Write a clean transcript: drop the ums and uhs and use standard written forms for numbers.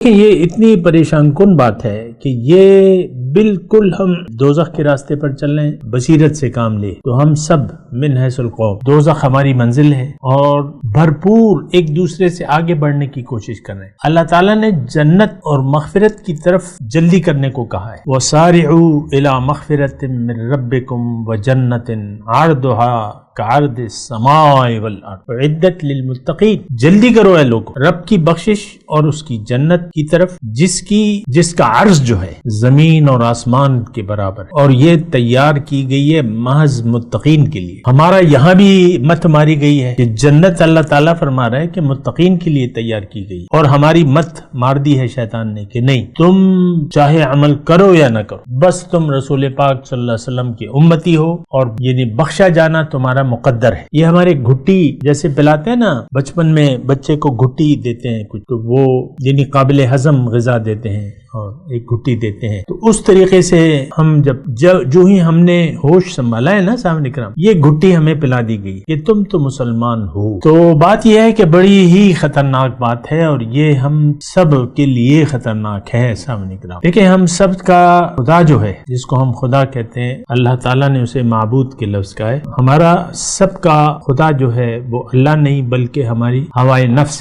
یہ اتنی پریشان کن بات ہے کہ یہ بالکل ہم دوزخ کے راستے پر چل رہے ہیں، بصیرت سے کام لے تو ہم سب من حیث القوم دوزخ ہماری منزل ہے اور بھرپور ایک دوسرے سے آگے بڑھنے کی کوشش کر رہے ہیں۔ اللہ تعالیٰ نے جنت اور مغفرت کی طرف جلدی کرنے کو کہا ہے، وَسَارِعُوا إِلَى مَغْفِرَةٍ مِّن رَبِّكُمْ وَجَنَّةٍ عَرْضُهَا كَعَرْضِ السَّمَاءِ وَالْأَرْضِ اعدت للمتقین، جلدی کرو اے لوگ رب کی بخشش اور اس کی جنت کی طرف جس کا عرض جو ہے زمین اور آسمان کے برابر، اور یہ تیار کی گئی ہے محض متقین کے لیے۔ ہمارا یہاں بھی مت ماری گئی ہے کہ جنت اللہ تعالیٰ فرما رہا ہے کہ متقین کے لیے تیار کی گئی، اور ہماری مت مار دی ہے شیطان نے کہ نہیں، تم چاہے عمل کرو یا نہ کرو، بس تم رسول پاک صلی اللہ علیہ وسلم کی امتی ہو، اور یعنی بخشا جانا تمہارا مقدر ہے۔ یہ ہمارے گھٹی جیسے پلاتے ہیں نا، بچپن میں بچے کو گھٹی دیتے ہیں کچھ، تو وہ یعنی قابل ہضم غذا دیتے ہیں اور ایک گھٹی دیتے ہیں، تو اس طریقے سے ہم جو ہی ہم نے ہوش سنبھالا ہے نا صاحب اکرام، یہ گھٹی ہمیں پلا دی گئی کہ تم تو مسلمان ہو۔ تو بات یہ ہے کہ بڑی ہی خطرناک بات ہے، اور یہ ہم سب کے لیے خطرناک ہے صاحب اکرام۔ دیکھیں ہم سب کا خدا جو ہے، جس کو ہم خدا کہتے ہیں، اللہ تعالیٰ نے اسے معبود کے لفظ کا ہے، ہمارا سب کا خدا جو ہے وہ اللہ نہیں بلکہ ہماری ہوائے نفس ہے۔